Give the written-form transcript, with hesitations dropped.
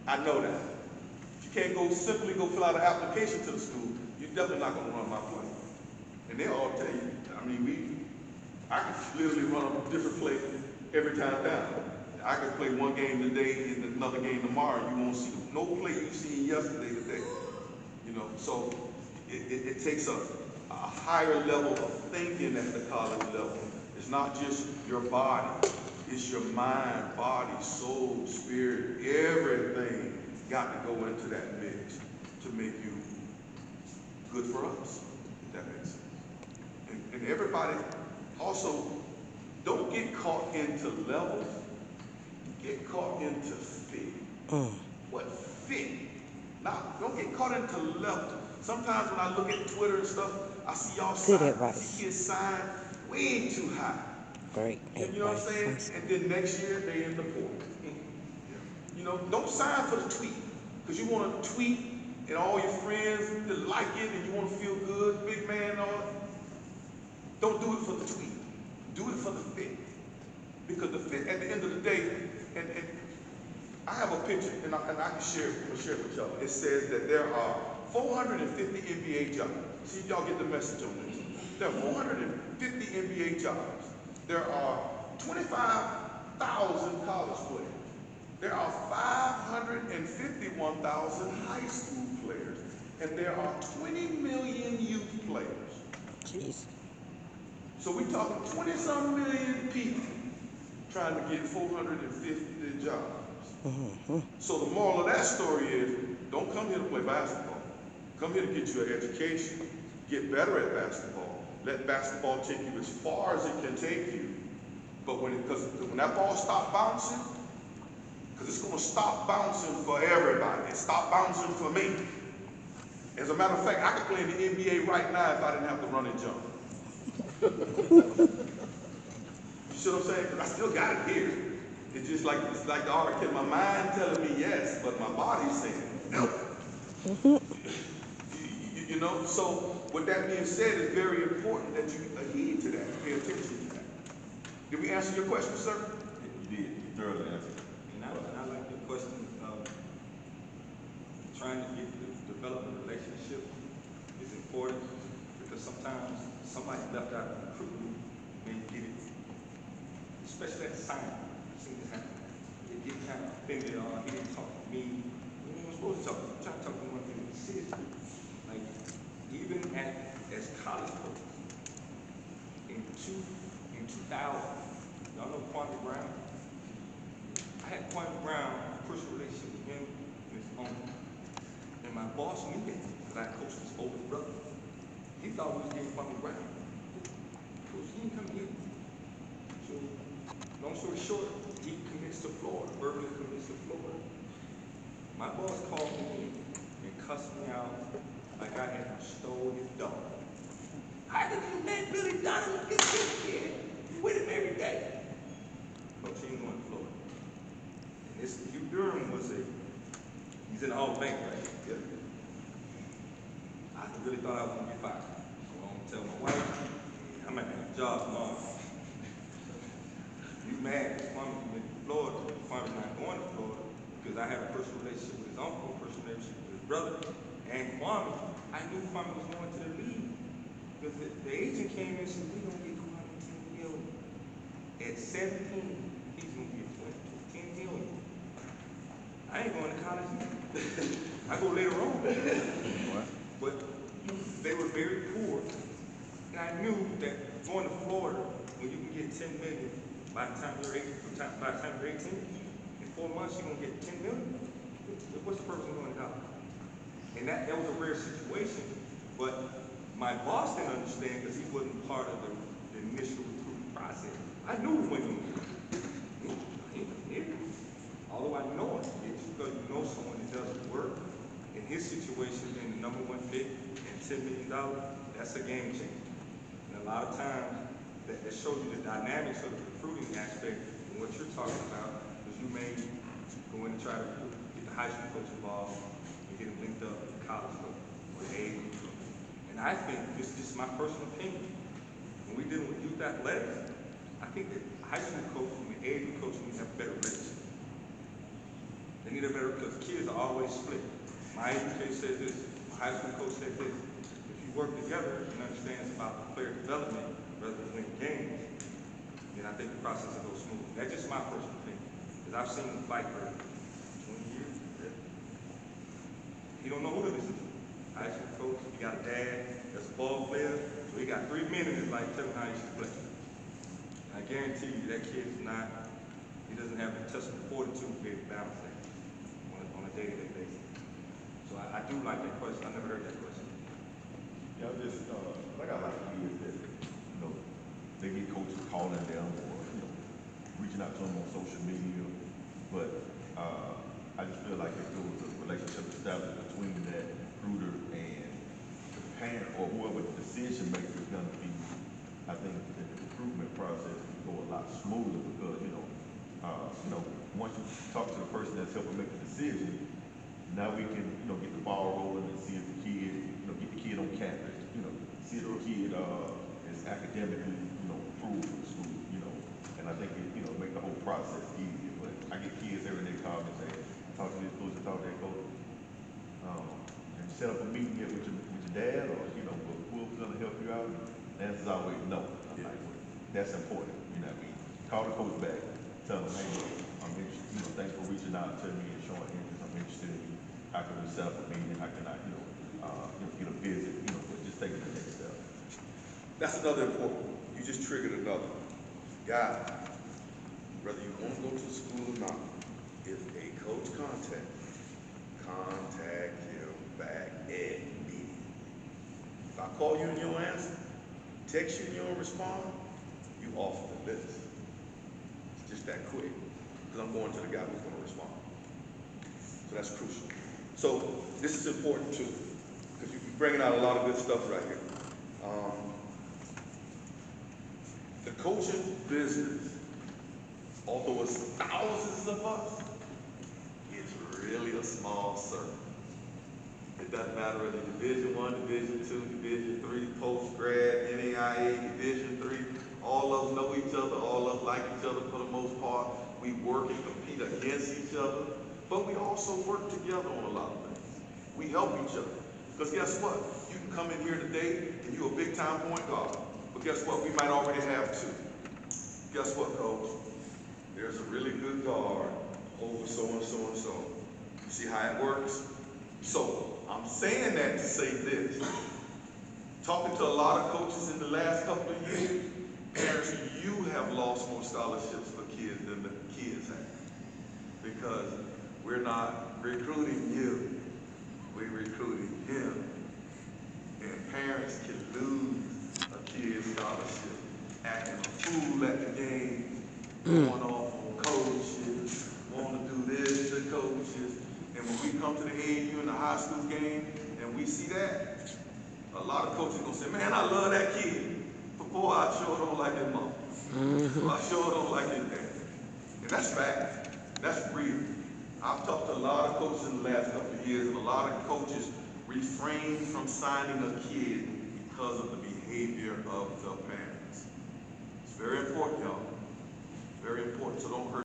I know that. You can't simply go fill out an application to the school. You're definitely not going to run my play. And they all tell you, I mean, I could literally run a different play every time down. I could play one game today and another game tomorrow. You won't see no play you seen yesterday today. You know, so it takes a higher level of thinking at the college level. It's not just your body. It's your mind, body, soul, spirit, everything got to go into that mix to make you good for us, if that makes sense. And everybody also, don't get caught into levels, get caught into fit. What fit? Now, don't get caught into levels. Sometimes when I look at Twitter and stuff, I see y'all sign, I see kids sign way too high. Great. You know what I'm saying? And then next year they in the portal. You know, don't sign for the tweet. Because you want to tweet and all your friends to like it and you want to feel good, big man and all. Don't do it for the tweet. Do it for the fit. Because the fit at the end of the day, and I have a picture and I can share it with y'all. It says that there are 450 NBA jobs. See if y'all get the message on this. There are 450 NBA jobs. There are 25,000 college players. There are 551,000 high school players. And there are 20 million youth players. Jeez. So we're talking 20-some million people trying to get 450 jobs. So the moral of that story is, don't come here to play basketball. Come here to get you an education, get better at basketball. Let basketball take you as far as it can take you. But when that ball stops bouncing, because it's going to stop bouncing for everybody. It stopped bouncing for me. As a matter of fact, I could play in the NBA right now if I didn't have to run and jump. You see what I'm saying? Because I still got it here. It's just like the article, my mind telling me yes, but my body's saying no. You know, so with that being said, it's very important that you adhere to that, pay attention to that. Did we answer your question, sir? You did. You thoroughly answered. And I like your question of trying to develop a relationship is important because sometimes somebody left out of the recruitment when you get it, especially at the sign. I've seen this happen. They get kind of offended or he didn't talk to me. You weren't supposed to talk to me. I'm trying to talk to one thing. Seriously. Like, even as college coaches, in 2000, y'all know Kwame Brown? I had Kwame Brown, a personal relationship with him and his owner. And my boss knew that because I coached his older brother. He thought we was getting Kwame Brown. Coach, he didn't come here. So, long story short, he commits to Florida, verbally commits to Florida. My boss called me and cussed me out like I had stole his dog. How did you let Billy Donovan get this kid? You with him every day. Coach, he ain't going to Florida. And this Hugh Durham he's in the Hall of Fame, right? Yeah. I really thought I was going to get fired. So I'm going to tell my wife, I'm at a job tomorrow. You mad because Kwame went to Florida. Kwame's not going to Florida because I have a personal relationship with his uncle, a personal relationship with his brother, and Kwame. I knew Kwame was going to the league because the agent came in and said, we're going to get Kwame $10 million. At 17, he's going to get $10 million. I ain't going to college now. I go later on. But they were very poor. And I knew that going to Florida, when you can get $10 million, by the time you're 18, in 4 months you're going to get $10 million. What's the purpose of going to college? And that was a rare situation. But my boss didn't understand because he wasn't part of the initial recruiting process. I knew when he although I know it, it's because you know someone that doesn't work. In his situation, being the #1 pick and $10 million, that's a game changer. And a lot of times, that shows you the dynamics of the recruiting aspect and what you're talking about, because you may go in and try to get the high school coach involved and get them linked up with the college coach or the AAU coach. And I think, this is just my personal opinion, when we're dealing with youth athletics, I think that high school coach and the AAU coach need to have a better relationship. They We need a better, because kids are always split. My educator said this, my high school coach said this. If you work together and understand it's about player development rather than winning games, then I think the process will go smooth. That's just my personal opinion. Because I've seen him fight for 20 years. He don't know who to listen to. High school coach, he got a dad that's a ball player, so he got 3 men in his life telling him how he should play. And I guarantee you that kid is not, he doesn't have the intestinal fortitude to be able to balance that on a day-to-day basis. So I do like that question. I never heard that question. Yeah, I just, I got a lot of kids that, you know, they get coaches calling them or, you know, reaching out to them on social media. But I just feel like if there was a relationship established between that recruiter and the parent or whoever the decision maker is going to be, I think that the recruitment process would go a lot smoother because, you know, once you talk to the person that's helping make the decision, now we can, you know, get the ball rolling and see if the kid, you know, get the kid on campus, you know, see if the kid is academically, you know, approved for the school, you know, and I think it, you know, make the whole process easier. But I get kids every day call me and say, talk to this coach, talk to that coach, and set up a meeting here with your dad or, you know, whoever's gonna help you out. The answer's always no. I'm like, well, that's important, you know what I mean? Call the coach back, tell him, hey, I'm interested, you know, thanks for reaching out to me and showing interest. I'm interested in you. How can we set up a meeting? How can I, you know, get a visit? You know, but just taking the next step. That's another important one. You just triggered another. Guys, whether you want to go to the school or not, if a coach contact him back immediately. If I call you and you don't answer, text you and you don't respond, you off the list. It's just that quick. Because I'm going to the guy who's going to respond. So that's crucial. So this is important too, because you're bringing out a lot of good stuff right here. The coaching business, although it's thousands of us, it's really a small circle. It doesn't matter whether Division I, Division II, Division III, post-grad, NAIA, Division III, all of them know each other, all of them like each other for the most part. We work and compete against each other, but we also work together on a lot of things. We help each other. Because guess what? You can come in here today and you're a big time point guard. But guess what? We might already have 2. Guess what, coach? There's a really good guard over so and so and so. You see how it works? So I'm saying that to say this. Talking to a lot of coaches in the last couple of years, parents, you have lost more scholarships for kids than the kids have. Because we're not recruiting you, we're recruiting him. And parents can lose a kid's scholarship, acting a fool at the game, going off on coaches, want to do this to coaches. And when we come to the AAU in the high school game and we see that, a lot of coaches gonna say, man, I love that kid. But boy, I sure don't like his mom. So I sure don't like his dad. And that's fact. That's real. I've talked to a lot of coaches in the last couple of years, and a lot of coaches refrain from signing a kid because of the behavior of the parents. It's very important, y'all. Very important, so don't hurt